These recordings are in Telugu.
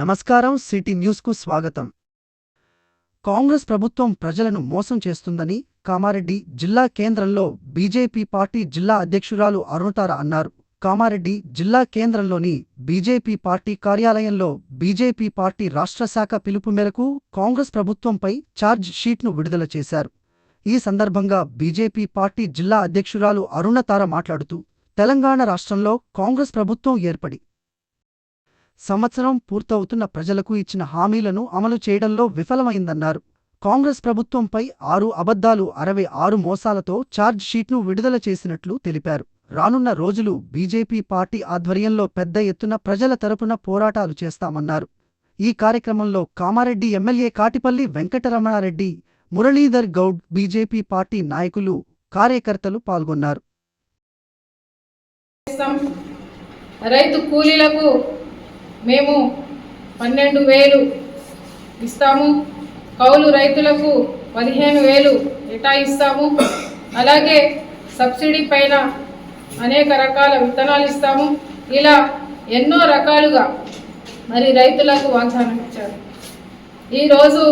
నమస్కారం. సిటీ న్యూస్కు స్వాగతం. కాంగ్రెస్ ప్రభుత్వం ప్రజలను మోసం చేస్తుందని కామారెడ్డి జిల్లా కేంద్రంలో బీజేపీ పార్టీ జిల్లా అధ్యక్షురాలు అరుణతార అన్నారు. కామారెడ్డి జిల్లా కేంద్రంలోని బీజేపీ పార్టీ కార్యాలయంలో బీజేపీ పార్టీ రాష్ట్ర శాఖ పిలుపు మేరకు కాంగ్రెస్ ప్రభుత్వంపై ఛార్జ్ షీట్ను విడుదల చేశారు. ఈ సందర్భంగా బీజేపీ పార్టీ జిల్లా అధ్యక్షురాలు అరుణతార మాట్లాడుతూ, తెలంగాణ రాష్ట్రంలో కాంగ్రెస్ ప్రభుత్వం ఏర్పడి సంవత్సరం పూర్తవుతున్న ప్రజలకు ఇచ్చిన హామీలను అమలు చేయడంలో విఫలమైందన్నారు. కాంగ్రెస్ ప్రభుత్వంపై 6 అబద్ధాలు 66 మోసాలతో ఛార్జ్ షీట్ను విడుదల చేసినట్లు తెలిపారు. రానున్న రోజులు బీజేపీ పార్టీ ఆధ్వర్యంలో పెద్ద ఎత్తున ప్రజల తరపున పోరాటాలు చేస్తామన్నారు. ఈ కార్యక్రమంలో Kamareddy MLA Katipalli Venkataramanareddy, Muralidhar Goud, BJP party నాయకులు, కార్యకర్తలు పాల్గొన్నారు. రైతు కూలీలకు మేము 12,000 ఇస్తాము, కౌలు రైతులకు 15,000 కేటాయిస్తాము. అలాగే సబ్సిడీ పైన అనేక రకాల విత్తనాలు ఇస్తాము. ఇలా ఎన్నో రకాలుగా మరి రైతులకు వాగ్దానం ఇచ్చారు. ఈరోజు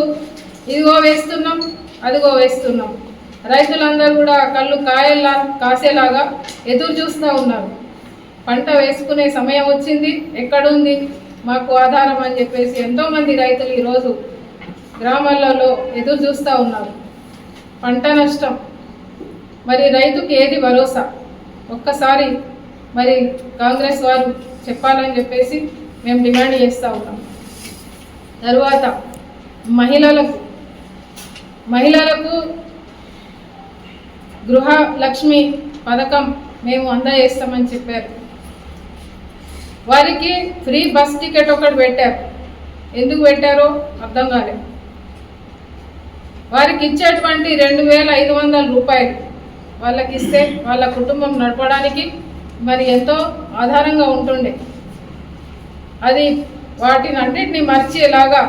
ఇదిగో వేస్తున్నాం, అదిగో వేస్తున్నాం. రైతులందరూ కూడా కళ్ళు కాసేలాగా ఎదురు చూస్తూ ఉన్నారు. పంట వేసుకునే సమయం వచ్చింది, ఎక్కడుంది మాకు ఆధారం అని చెప్పేసి ఎంతోమంది రైతులు ఈరోజు గ్రామాలలో ఎదురు చూస్తూ ఉన్నారు. పంట నష్టం, మరి రైతుకి ఏది భరోసా? ఒక్కసారి మరి కాంగ్రెస్ వారు చెప్పాలని చెప్పేసి మేము డిమాండ్ చేస్తూ ఉన్నాం. తరువాత మహిళలకు గృహలక్ష్మి పథకం మేము అందజేస్తామని చెప్పారు. వారికి ఫ్రీ బస్ టికెట్ ఒకటి పెట్టారు. ఎందుకు పెట్టారో అర్థం కాలేదు. వారికి ఇచ్చేటువంటి 2,500 రూపాయలు వాళ్ళకి ఇస్తే వాళ్ళ కుటుంబం నడపడానికి మరి ఎంతో ఆధారంగా ఉంటుండే. అది వాటిని అన్నింటినీ మర్చేలాగా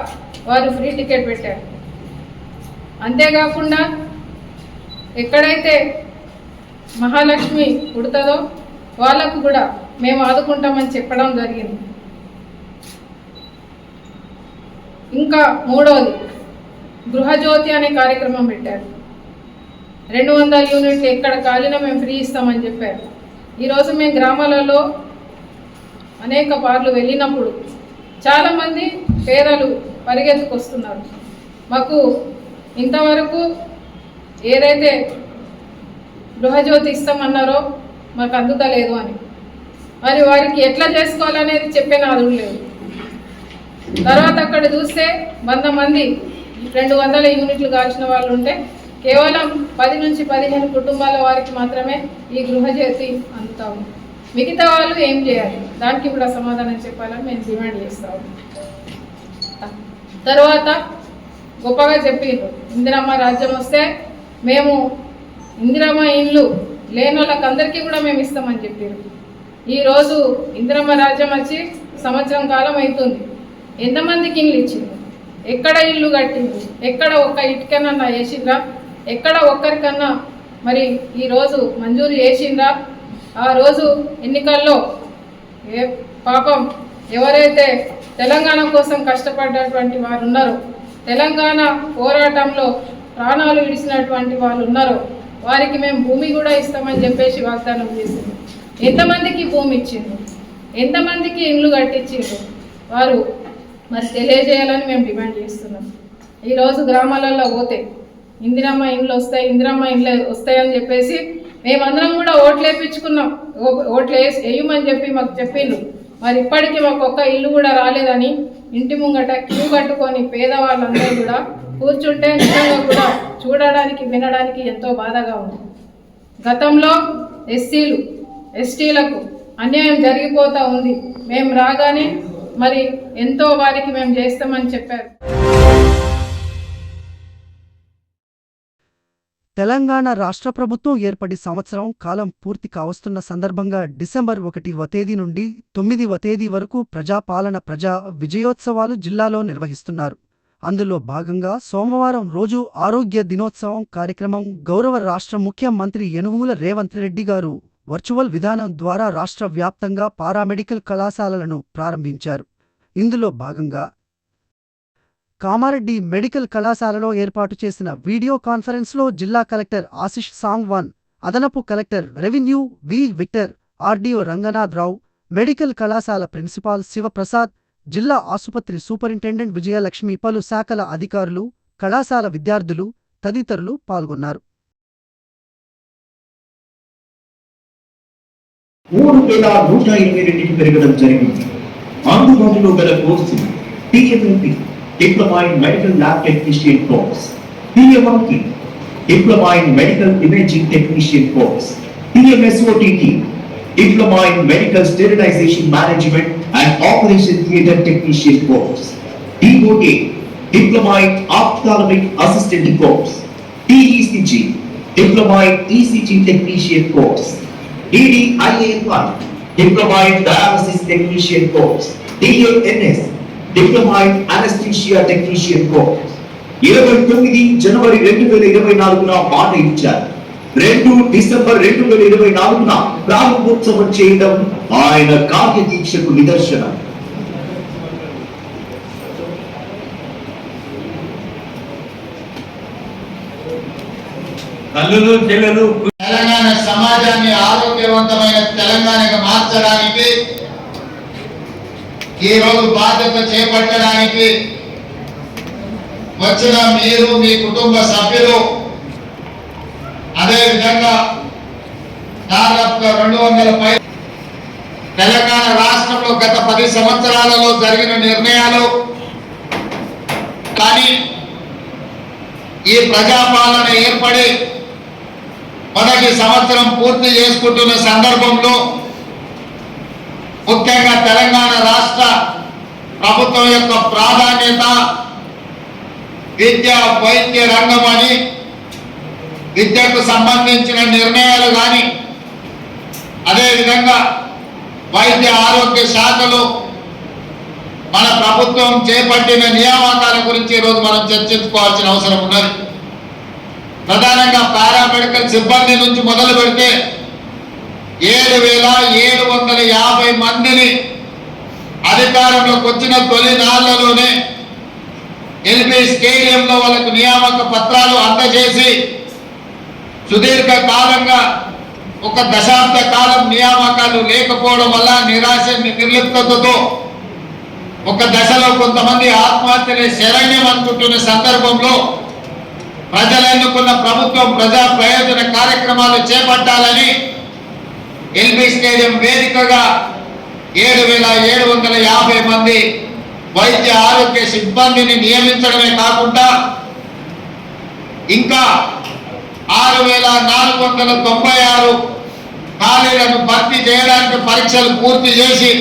వారు ఫ్రీ టికెట్ పెట్టారు. అంతేకాకుండా ఎక్కడైతే మహాలక్ష్మి పుడుతుందో వాళ్ళకు కూడా మేము ఆదుకుంటామని చెప్పడం జరిగింది. ఇంకా మూడవది గృహజ్యోతి అనే కార్యక్రమం పెట్టారు. 200 యూనిట్లు ఎక్కడ కాలినా మేము ఫ్రీ ఇస్తామని చెప్పారు. ఈరోజు మేము గ్రామాలలో అనేక పార్లు వెళ్ళినప్పుడు చాలామంది పేదలు పరిగెత్తుకొస్తున్నారు. మాకు ఇంతవరకు ఏదైతే గృహజ్యోతి ఇస్తామన్నారో మాకు అందుతలేదు అని. మరి వారికి ఎట్లా చేసుకోవాలనేది చెప్పే నాదుడు లేదు. తర్వాత అక్కడ చూస్తే 100 మంది 200 యూనిట్లు కాల్చిన వాళ్ళు ఉంటే కేవలం 10 నుంచి 15 కుటుంబాల వారికి మాత్రమే ఈ గృహజ్యోతి అందుతాము. మిగతా వాళ్ళు ఏం చేయాలి? దానికి కూడా సమాధానం చెప్పాలని మేము డిమాండ్ చేస్తాము. తర్వాత గొప్పగా చెప్పిండ్రు, ఇందిరమ్మ రాజ్యం వస్తే మేము ఇందిరమ్మ ఇండ్లు లేని వాళ్ళకి అందరికీ కూడా మేము ఇస్తామని చెప్పారు. ఈరోజు ఇందిరమ్మ రాజ్యం వచ్చి సంవత్సరం కాలం అవుతుంది. ఎంతమందికి ఇల్లు ఇచ్చింది? ఎక్కడ ఇల్లు కట్టింది? ఎక్కడ ఒక్క ఇటుకనన్నా వేసిండ్రా? ఎక్కడ ఒక్కరికన్నా మరి ఈరోజు మంజూరు చేసిండ్రా? ఆ రోజు ఎన్నికల్లో పాపం ఎవరైతే తెలంగాణ కోసం కష్టపడ్డటువంటి వారు ఉన్నారో, తెలంగాణ పోరాటంలో ప్రాణాలు విడిచినటువంటి వాళ్ళు ఉన్నారో వారికి మేము భూమి కూడా ఇస్తామని చెప్పేసి వాగ్దానం చేసింది. ఎంతమందికి భూమి ఇచ్చిండ్రు? ఎంతమందికి ఇండ్లు కట్టించిండ్రు? వారు మరి తెలియజేయాలని మేము డిమాండ్ చేస్తున్నాం. ఈరోజు గ్రామాలలో పోతే ఇందిరమ్మ ఇండ్లు వస్తాయి, ఇందిరమ్మ ఇండ్లు వస్తాయని చెప్పేసి మేమందరం కూడా ఓట్లు వేయించుకున్నాం. ఓట్లు వేయమని చెప్పి మాకు చెప్పిండ్రు. మరి ఇప్పటికీ మాకు ఒక్క ఇల్లు కూడా రాలేదని ఇంటి ముంగట క్యూ కట్టుకొని పేదవాళ్ళందరూ కూడా కూర్చుంటే నిజంగా కూడా చూడడానికి వినడానికి ఎంతో బాధగా ఉంది. గతంలో ఎస్సీలు ఎస్టీలకు అన్యాయం జరిగిపోతూ ఉంది. మేము రాగానే మరి ఎంతో వారికి మేము చేస్తామని చెప్పారు. తెలంగాణ రాష్ట్ర ప్రభుత్వం ఏర్పడి సంవత్సరం కాలం పూర్తి కావస్తున్న సందర్భంగా డిసెంబర్ 1వ తేదీ నుండి 9వ తేదీ వరకు ప్రజాపాలన ప్రజా విజయోత్సవాలు జిల్లాలో నిర్వహిస్తున్నారు. అందులో భాగంగా సోమవారం రోజు ఆరోగ్య దినోత్సవం కార్యక్రమం గౌరవ రాష్ట్ర ముఖ్యమంత్రి యనుమల రేవంత్ రెడ్డి గారు వర్చువల్ విధానం ద్వారా రాష్ట్ర వ్యాప్తంగా పారామెడికల్ కళాశాలలను ప్రారంభించారు. ఇందులో భాగంగా కామారెడ్డి మెడికల్ కళాశాలలో ఏర్పాటు చేసిన వీడియో కాన్ఫరెన్స్లో జిల్లా కలెక్టర్ ఆశిష్ సాంగ్వాన్, అదనపు కలెక్టర్ రెవెన్యూ వి విక్టర్, ఆర్డీఓ రంగనాథరావు, మెడికల్ కళాశాల ప్రిన్సిపాల్ శివప్రసాద్, జిల్లా ఆసుపత్రి సూపరింటెండెంట్ విజయలక్ష్మి, పలు శాఖల అధికారులు, కళాశాల విద్యార్థులు తదితరులు పాల్గొన్నారు. 3,182 పెరగడం జరిగింది. అందుబాటులో గల కోర్సులు TMLP diploma in medical lab technician course, TMRT diploma in medical imaging technician course, TMSOTT diploma in medical sterilization management and operation theatre technician course, DOT diploma in ophthalmic assistant course, TECG diploma in ECG technician course, DDIA1 Diploma in Dialysis Technician course, DANS Diploma in Anesthesia Technician course. 29 జనవరి 2024న మాట ఇచ్చారు. 2 డిసెంబర్ 2024న ప్రారంభోత్సవం చేయడం ఆయన కార్యదీక్షకు నిదర్శనం. తల్లులు చెల్లెలు తెలంగాణ సమాజాన్ని ఆరోగ్యవంతమైన తెలంగాణగా మార్చడానికి ఈ రోజు బాధ్యత చేపట్టడానికి వచ్చిన మీరు, మీ కుటుంబ సభ్యులు, అదేవిధంగా దాదాపుగా 200 పై తెలంగాణ రాష్ట్రంలో గత 10 సంవత్సరాలలో జరిగిన నిర్ణయాలు కానీ ఈ ప్రజాపాలన ఏర్పడి మొదటి సంవత్సరం పూర్తి చేసుకుంటున్న సందర్భంలో ముఖ్యంగా తెలంగాణ రాష్ట్ర ప్రభుత్వం యొక్క ప్రాధాన్యత విద్య, వైద్య రంగం అని విద్యకు సంబంధించిన నిర్ణయాలు కానీ అదేవిధంగా వైద్య ఆరోగ్య శాఖలో మన ప్రభుత్వం చేపట్టిన నియామకాల గురించి ఈరోజు మనం చర్చించుకోవాల్సిన అవసరం ఉన్నది. ప్రధానంగా పారామెడికల్ సిబ్బంది నుంచి మొదలు పెడితే 7,750 మందిని అధికారంలోకి వచ్చిన తొలి నాళ్లలోనే ఎల్బీ స్టేడియంలో వాళ్ళకు నియామక పత్రాలు అందజేసి సుదీర్ఘ కాలంగా 1 దశాబ్ద కాలం నియామకాలు లేకపోవడం వల్ల నిరాశ నిర్లిప్తతతో ఒక దశలో కొంతమంది ఆత్మహత్యలే శరణ్యం అనుకుంటున్న సందర్భంలో ప్రజలు ఎన్నుకున్న ప్రభుత్వం ప్రజా ప్రయోజన కార్యక్రమాలు చేపట్టాలని ఎల్బీ స్టేడియం వేదికగా 7,750 మంది వైద్య ఆరోగ్య సిబ్బందిని నియమించడమే కాకుండా ఇంకా 6,496 ఖాళీలను భర్తీ చేయడానికి పరీక్షలు పూర్తి చేసి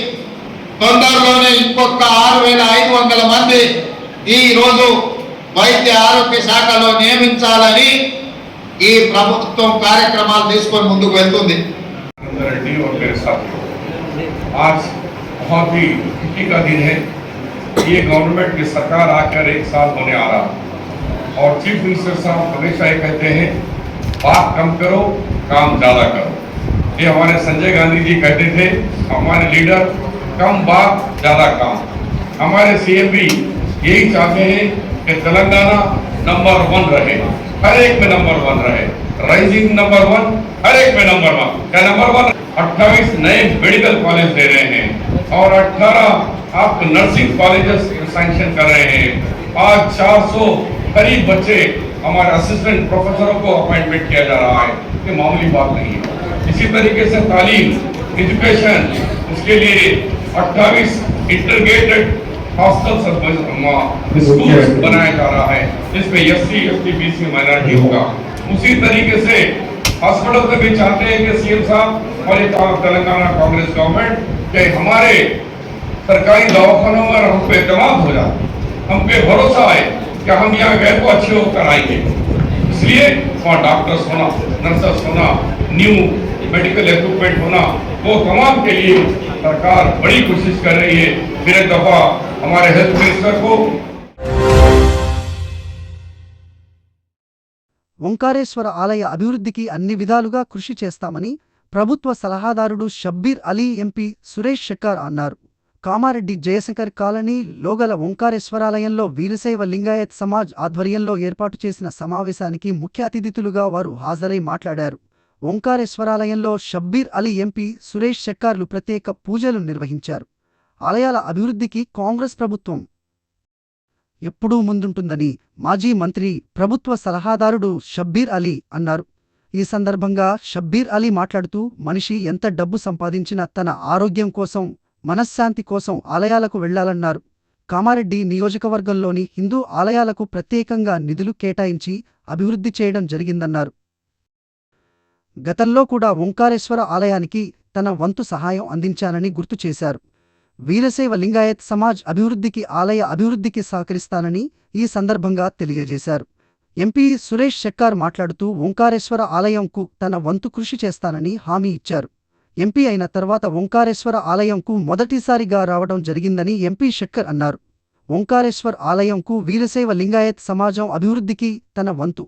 తొందరలోనే ఇంకొక 6,500 మంది ఈ రోజు వైద్య ఆరోగ్య శాఖలో నియమించాలని ఈ ప్రభుత్వం కార్యక్రమాలు తీసుకొని ముందుకు వెళ్తుంది. आज बहुत ही खुशी का दिन है. ये गवर्नमेंट की सरकार आकर 1 साल होने आ रहा और चीफ मिनिस्टर साहब हमेशा ये कहते हैं बात कम करो काम ज्यादा करो. ये हमारे संजय गांधी जी कहते थे, हमारे लीडर कम बात ज्यादा काम. हमारे सीएम भी यही चाहते हैं कि तेलंगाना नंबर 1 रहे, हर एक में नंबर 1 रहे, राइजिंग नंबर 1, हर एक में नंबर 1. क्या नंबर 1? 28 नए मेडिकल कॉलेज दे रहे हैं और 18 आप नर्सिंग कॉलेजेस सैंक्शन कर रहे हैं. आज 400 करीब बच्चे हमारे असिस्टेंट प्रोफेसरों को अपॉइंटमेंट किया जा रहा है. ये मामूली बात नहीं है. इसी तरीके से तालीम, एजुकेशन, उसके लिए 28 इंटीग्रेटेड हॉस्टल्स स्कूल्स बनाया जा रहा है, जिसमें SC, ST, BC माइनॉरिटी होगा. उसी तरीके से हॉस्पिटल से भी चाहते हैं कि सीएम साहब और तेलंगाना कांग्रेस गवर्नमेंट के हमारे सरकारी दवाखानों में हम पे एतमाद हो जाए, हम पे भरोसा आए कि हम यहाँ गए तो अच्छे होकर आएंगे. इसलिए वहाँ डॉक्टर्स होना, नर्सेस होना, न्यू मेडिकल इक्विपमेंट होना, वो तमाम के लिए सरकार बड़ी कोशिश कर रही है. फिर एक दफा हमारे हेल्थ मिनिस्टर को ఓంకారేశ్వర ఆలయ అభివృద్ధికి అన్ని విధాలుగా కృషి చేస్తామని ప్రభుత్వ సలహాదారుడు షబ్బీర్ అలీ ఎంపీ సురేష్ షెట్కార్ అన్నారు. కామారెడ్డి జయశంకర్ కాలనీ లోగల ఓంకారేశ్వరాలయంలో వీరశైవ లింగాయత్ సమాజ్ ఆధ్వర్యంలో ఏర్పాటు చేసిన సమావేశానికి ముఖ్య అతిథులుగా వారు హాజరై మాట్లాడారు. ఓంకారేశ్వరాలయంలో షబ్బీర్ అలీ ఎంపీ సురేష్ షెక్కార్లు ప్రత్యేక పూజలు నిర్వహించారు. ఆలయాల అభివృద్ధికి కాంగ్రెస్ ప్రభుత్వం ఎప్పుడూ ముందుంటుందని మాజీ మంత్రి ప్రభుత్వ సలహాదారుడు షబ్బీర్ అలీ అన్నారు. ఈ సందర్భంగా షబ్బీర్ అలీ మాట్లాడుతూ మనిషి ఎంత డబ్బు సంపాదించినా తన ఆరోగ్యం కోసం, మనశ్శాంతి కోసం ఆలయాలకు వెళ్లాలన్నారు. కామారెడ్డి నియోజకవర్గంలోని హిందూ ఆలయాలకు ప్రత్యేకంగా నిధులు కేటాయించి అభివృద్ధి చేయడం జరిగిందన్నారు. గతంలో కూడా ఓంకారేశ్వర ఆలయానికి తన వంతు సహాయం అందించానని గుర్తు చేశారు. వీరశైవ లింగాయత్ సమాజ్ అభివృద్ధికి, ఆలయ అభివృద్ధికి సహకరిస్తానని ఈ సందర్భంగా తెలియజేశారు. ఎంపీ సురేష్ షెక్కార్ మాట్లాడుతూ ఓంకారేశ్వర ఆలయంకు తన వంతు కృషి చేస్తానని హామీ ఇచ్చారు. ఎంపీ అయిన తర్వాత ఓంకారేశ్వర ఆలయంకు మొదటిసారిగా రావడం జరిగిందని ఎంపీ షెక్కర్ అన్నారు. ఓంకారేశ్వర్ ఆలయంకు వీరశైవ లింగాయత్ సమాజం అభివృద్ధికి తన వంతు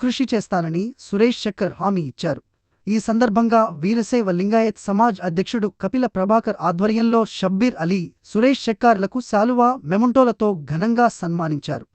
కృషి చేస్తానని సురేష్ షెక్కర్ హామీ ఇచ్చారు. ఈ సందర్భంగా వీరశైవ లింగాయత్ సమాజ్ అధ్యక్షుడు కపిల ప్రభాకర్ ఆధ్వర్యంలో షబ్బీర్ అలీ, సురేష్ షెక్కార్లకు శాలువా, మెమంటోలతో ఘనంగా సన్మానించారు.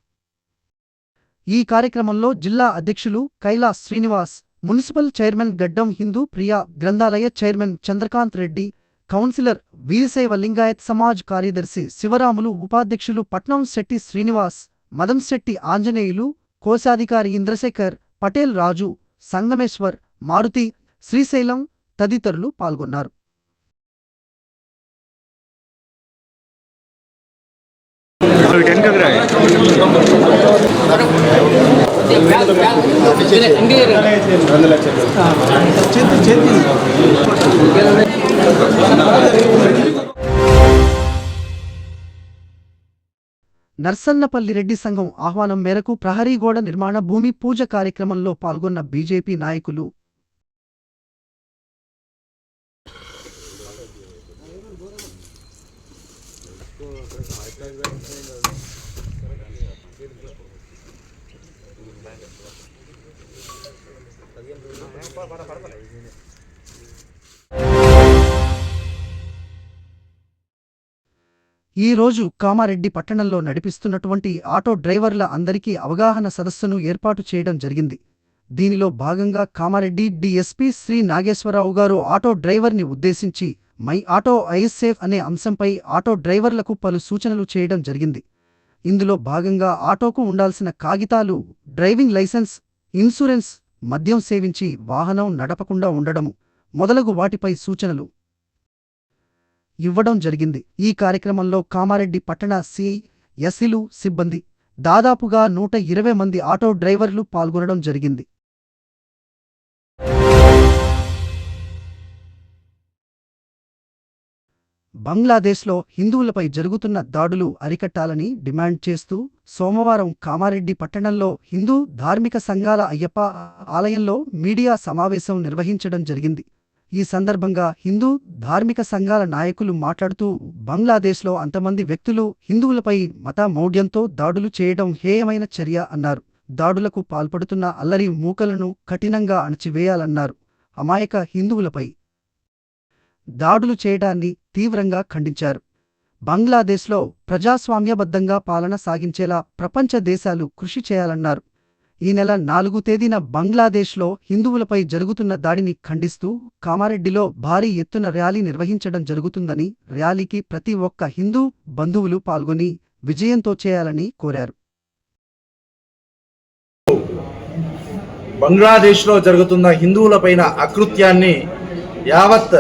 ఈ కార్యక్రమంలో జిల్లా అధ్యక్షులు కైలాస్ శ్రీనివాస్, మున్సిపల్ చైర్మన్ గడ్డం హిందూ ప్రియా, గ్రంథాలయ చైర్మన్ చంద్రకాంత్ రెడ్డి, కౌన్సిలర్, వీరశైవ లింగాయత్ సమాజ్ కార్యదర్శి శివరాములు, ఉపాధ్యక్షులు పట్నం శెట్టి శ్రీనివాస్, మదంశెట్టి ఆంజనేయులు, కోశాధికారి ఇంద్రశేఖర్, పటేల్ రాజు, సంగమేశ్వర్, మారుతి, శ్రీశైలం తదితరులు పాల్గొన్నారు. నర్సన్నపల్లి రెడ్డి సంఘం ఆహ్వానం మేరకు ప్రహరీ గోడ నిర్మాణ భూమి పూజ కార్యక్రమంలో పాల్గొన్న బీజేపీ నాయకులు ఈ రోజు కామారెడ్డి పట్టణంలో నడిపిస్తున్నటువంటి ఆటో డ్రైవర్ల అందరికీ అవగాహన సదస్సును ఏర్పాటు చేయడం జరిగింది. దీనిలో భాగంగా కామారెడ్డి డీఎస్పీ శ్రీ నాగేశ్వరరావు గారు ఆటో డ్రైవర్ని ఉద్దేశించి మై ఆటో ఐస్ సేఫ్ అనే అంశంపై ఆటో డ్రైవర్లకు పలు సూచనలు చేయడం జరిగింది. ఇందులో భాగంగా ఆటోకు ఉండాల్సిన కాగితాలు, డ్రైవింగ్ లైసెన్స్, ఇన్సూరెన్స్, మద్యం సేవించి వాహనం నడపకుండా ఉండడము మొదలగు వాటిపై సూచనలు ఇవ్వడం జరిగింది. ఈ కార్యక్రమంలో కామారెడ్డి పట్టణ సిఐ, ఎస్సీలు, సిబ్బంది, దాదాపుగా 120 మంది ఆటో డ్రైవర్లు పాల్గొనడం జరిగింది. బంగ్లాదేశ్లో హిందువులపై జరుగుతున్న దాడులు అరికట్టాలని డిమాండ్ చేస్తూ సోమవారం కామారెడ్డి పట్టణంలో హిందూ ధార్మిక సంఘాల అయ్యప్ప ఆలయంలో మీడియా సమావేశం నిర్వహించడం జరిగింది. ఈ సందర్భంగా హిందూ ధార్మిక సంఘాల నాయకులు మాట్లాడుతూ బంగ్లాదేశ్లో అంతమంది వ్యక్తులు హిందువులపై మత మౌఢ్యంతో దాడులు చేయడం హేయమైన చర్య అన్నారు. దాడులకు పాల్పడుతున్న అల్లరి మూకలను కఠినంగా అణచివేయాలన్నారు. అమాయక హిందువులపై దాడులు చేయడాన్ని తీవ్రంగా ఖండించారు. బంగ్లాదేశ్లో ప్రజాస్వామ్యబద్ధంగా పాలన సాగించేలా ప్రపంచ దేశాలు కృషి చేయాలన్నారు. ఈ నెల 4వ తేదీన బంగ్లాదేశ్లో హిందువులపై జరుగుతున్న దాడిని ఖండిస్తూ కామారెడ్డిలో భారీ ఎత్తున ర్యాలీ నిర్వహించడం జరుగుతుందని, ర్యాలీకి ప్రతి ఒక్క హిందూ బంధువులు పాల్గొని విజయంతో చేయాలని కోరారు. బంగ్లాదేశ్లో జరుగుతున్న హిందువులపైన అకృత్యాన్ని యావత్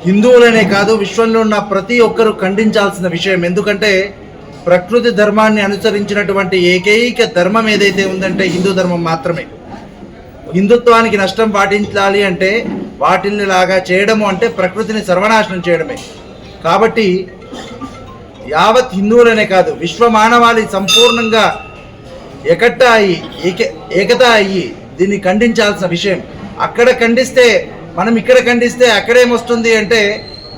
హిందువులనే కాదు విశ్వంలో ఉన్న ప్రతి ఒక్కరూ ఖండించాల్సిన విషయం. ఎందుకంటే ప్రకృతి ధర్మాన్ని అనుసరించినటువంటి ఏకైక ధర్మం ఏదైతే ఉందంటే హిందూ ధర్మం మాత్రమే. హిందుత్వానికి నష్టం పాటించాలి అంటే వాటిని లాగా చేయడము అంటే ప్రకృతిని సర్వనాశనం చేయడమే. కాబట్టి యావత్ హిందువులనే కాదు విశ్వ మానవాళి సంపూర్ణంగా ఏకత అయ్యి దీన్ని ఖండించాల్సిన విషయం. అక్కడ ఖండిస్తే మనం ఇక్కడ ఖండిస్తే అక్కడేమొస్తుంది అంటే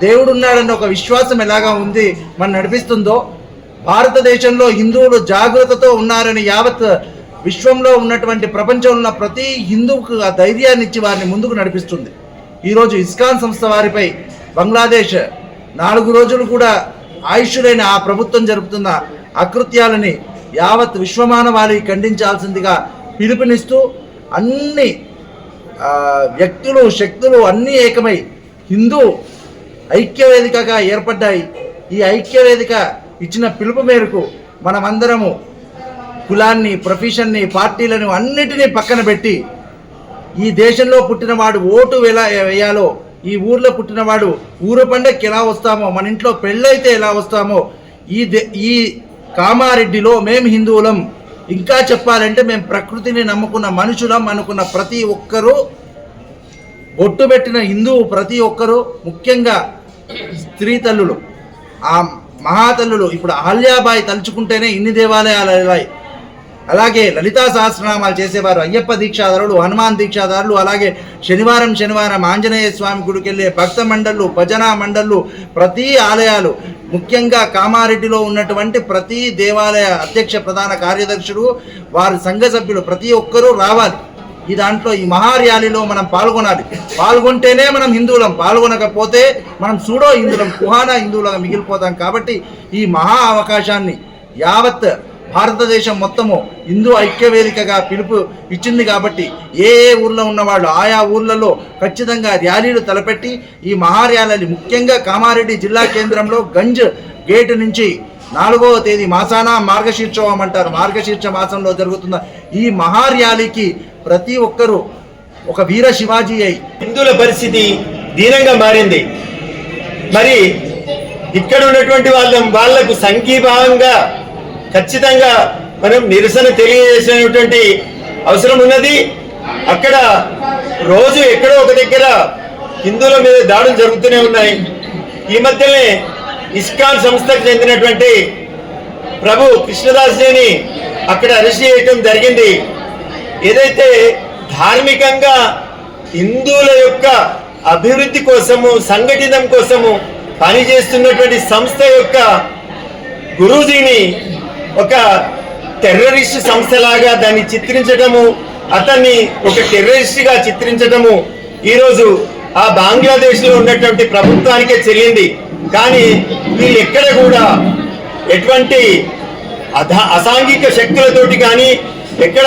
దేవుడున్నాడన్న ఒక విశ్వాసం ఎలాగా ఉంది మనం నడిపిస్తుందో, భారతదేశంలో హిందువులు జాగ్రత్తతో ఉన్నారని యావత్ విశ్వంలో ఉన్నటువంటి ప్రపంచంలో ఉన్న ప్రతి హిందువుకు ఆ ధైర్యాన్ని ఇచ్చి వారిని ముందుకు నడిపిస్తుంది. ఈరోజు ఇస్కాన్ సంస్థ వారిపై బంగ్లాదేశ్ 4 రోజులు కూడా ఆయుష్యులైన ఆ ప్రభుత్వం జరుపుతున్న అకృత్యాలని యావత్ విశ్వమానవాళి ఖండించాల్సిందిగా పిలుపునిస్తూ అన్ని వ్యక్తులు శక్తులు అన్నీ ఏకమై హిందూ ఐక్యవేదికగా ఏర్పడ్డాయి. ఈ ఐక్యవేదిక ఇచ్చిన పిలుపు మేరకు మనమందరము కులాన్ని, ప్రొఫెషన్ని, పార్టీలను అన్నిటినీ పక్కన పెట్టి ఈ దేశంలో పుట్టినవాడు ఓటు ఎలా వేయాలో, ఈ ఊర్లో పుట్టినవాడు ఊరు పండగకి ఎలా వస్తామో, మన ఇంట్లో పెళ్ళైతే ఎలా వస్తామో, ఈ కామారెడ్డిలో మేము హిందువులం, ఇంకా చెప్పాలంటే మేము ప్రకృతిని నమ్ముకున్న మనుషులం అనుకున్న ప్రతి ఒక్కరూ, బొట్టు పెట్టిన హిందువు ప్రతి ఒక్కరూ, ముఖ్యంగా స్త్రీ తల్లులు, ఆ మహాతల్లులు, ఇప్పుడు అహల్యాబాయి తలుచుకుంటేనే ఇన్ని దేవాలయాలు వెళ్ళాయి. అలాగే లలితా సహస్రనామాలు చేసేవారు అయ్యప్ప దీక్షాదారులు, హనుమాన్ దీక్షాదారులు, అలాగే శనివారం ఆంజనేయ స్వామి గుడికి వెళ్ళే భక్త మండళ్ళు, భజనా మండళ్ళు, ప్రతి ఆలయాలు, ముఖ్యంగా కామారెడ్డిలో ఉన్నటువంటి ప్రతి దేవాలయ అధ్యక్ష ప్రధాన కార్యదర్శులు, వారి సంఘ సభ్యులు ప్రతి ఒక్కరూ రావాలి. ఈ దాంట్లో ఈ మహార్యాలీలో మనం పాల్గొనాలి. పాల్గొంటేనే మనం హిందువులం, పాల్గొనకపోతే మనం సూడో హిందువులం, కుహానా హిందువులుగా మిగిలిపోతాం. కాబట్టి ఈ మహా అవకాశాన్ని యావత్ భారతదేశం మొత్తము హిందూ ఐక్యవేదికగా పిలుపు ఇచ్చింది. కాబట్టి ఏ ఊర్లో ఉన్నవాళ్ళు ఆయా ఊర్లలో ఖచ్చితంగా ర్యాలీలు తలపెట్టి ఈ మహార్యాలీ, ముఖ్యంగా కామారెడ్డి జిల్లా కేంద్రంలో గంజ్ గేటు నుంచి 4వ తేదీ మాసాన మార్గశీర్షోహం అంటారు, మార్గశీర్ష మాసంలో జరుగుతున్న ఈ మహార్యాలీకి ప్రతి ఒక్కరూ ఒక వీర శివాజీ అయి. హిందువుల పరిస్థితి దీనంగా మారింది. మరి ఇక్కడ ఉన్నటువంటి వాళ్లకు సంఘీభావంగా ఖచ్చితంగా మనం నిరసన తెలియజేసినటువంటి అవసరం ఉన్నది. అక్కడ రోజు ఎక్కడో ఒక దగ్గర హిందువుల మీద దాడులు జరుగుతూనే ఉన్నాయి. ఈ మధ్యనే ఇస్కాన్ సంస్థకు చెందినటువంటి ప్రభు కృష్ణదాస్జీని అక్కడ అరెస్ట్ చేయడం జరిగింది. ఏదైతే ధార్మికంగా హిందువుల యొక్క అభివృద్ధి కోసము, సంఘటితం కోసము పనిచేస్తున్నటువంటి సంస్థ యొక్క గురూజీని ఒక టెర్రరిస్ట్ సంస్థలాగా దాన్ని చిత్రించడము, అతన్ని ఒక టెర్రరిస్ట్గా చిత్రించడము ఈరోజు ఆ బంగ్లాదేశ్లో ఉన్నటువంటి ప్రభుత్వానికే చెల్లింది. కానీ వీళ్ళు ఎక్కడ కూడా ఎటువంటి అసాంఘిక శక్తులతోటి కానీ ఎక్కడ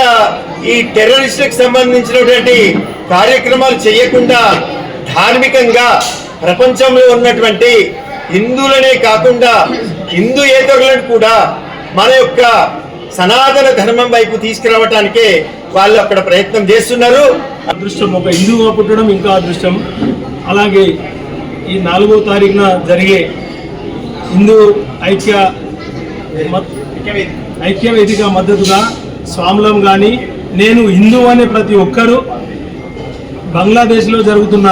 ఈ టెర్రరిస్టులకు సంబంధించినటువంటి కార్యక్రమాలు చేయకుండా ధార్మికంగా ప్రపంచంలో ఉన్నటువంటి హిందువులనే కాకుండా హిందూయేతరులను కూడా మన యొక్క సనాతన ధర్మం వైపు తీసుకురావటానికే వాళ్ళు అక్కడ ప్రయత్నం చేస్తున్నారు. అదృష్టం, ఒక హిందువుగా పుట్టడం ఇంకా అదృష్టం. అలాగే ఈ 4వ తారీఖున జరిగే హిందూ ఐక్యవేదిక మద్దతుగా స్వాములం కానీ నేను హిందూ అనే ప్రతి ఒక్కరూ బంగ్లాదేశ్లో జరుగుతున్న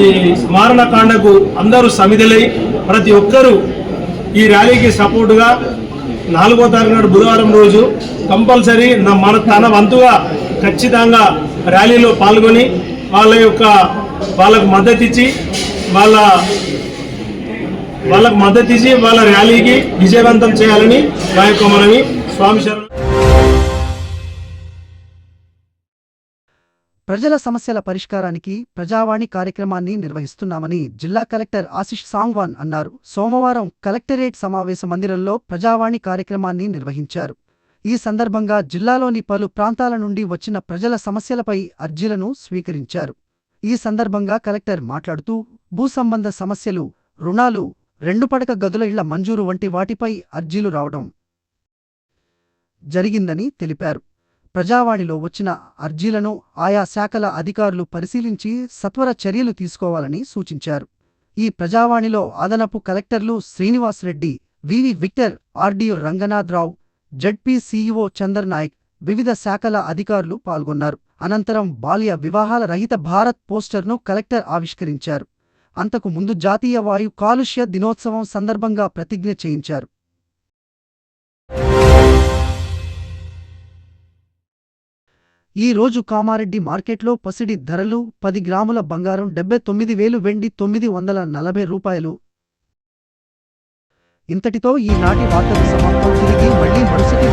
ఈ మారణకాండకు అందరూ సమిధలై ప్రతి ఒక్కరూ ఈ ర్యాలీకి సపోర్టుగా 4వ తారీఖు నాడు బుధవారం రోజు కంపల్సరీ తన వంతుగా ఖచ్చితంగా ర్యాలీలో పాల్గొని వాళ్ళకు మద్దతు ఇచ్చి వాళ్ళ ర్యాలీకి విజయవంతం చేయాలని మా యొక్క మనవి. స్వామి శరణం. ప్రజల సమస్యల పరిష్కారానికి ప్రజావాణి కార్యక్రమాన్ని నిర్వహిస్తున్నామని జిల్లా కలెక్టర్ ఆశిష్ సాంగ్వాన్ అన్నారు. సోమవారం కలెక్టరేట్ సమావేశ మందిరంలో ప్రజావాణి కార్యక్రమాన్ని నిర్వహించారు. ఈ సందర్భంగా జిల్లాలోని పలు ప్రాంతాల నుండి వచ్చిన ప్రజల సమస్యలపై అర్జీలను స్వీకరించారు. ఈ సందర్భంగా కలెక్టర్ మాట్లాడుతూ భూ సంబంధ సమస్యలు, రుణాలు, 2 పడక గదుల ఇళ్ల మంజూరు వంటి వాటిపై అర్జీలు రావడం జరిగిందని తెలిపారు. ప్రజావాణిలో వచ్చిన అర్జీలను ఆయా శాఖల అధికారులు పరిశీలించి సత్వర చర్యలు తీసుకోవాలని సూచించారు. ఈ ప్రజావాణిలో అదనపు కలెక్టర్లు Srinivas Reddy, V V Victor, RDO Ranganatharao, ZP CEO Chandar Naik, వివిధ శాఖల అధికారులు పాల్గొన్నారు. అనంతరం బాల్య వివాహాల రహిత భారత్ పోస్టర్ను కలెక్టర్ ఆవిష్కరించారు. అంతకు ముందు జాతీయ వాయు కాలుష్య దినోత్సవం సందర్భంగా ప్రతిజ్ఞ చేయించారు. ఈ రోజు కామారెడ్డి మార్కెట్లో పసిడి ధరలు 10 గ్రాముల బంగారం 79,000, వెండి 940 రూపాయలు. ఇంతటితో ఈనాటి వార్తలు సమాప్తం. తిరిగి మళ్లీ మరుసటి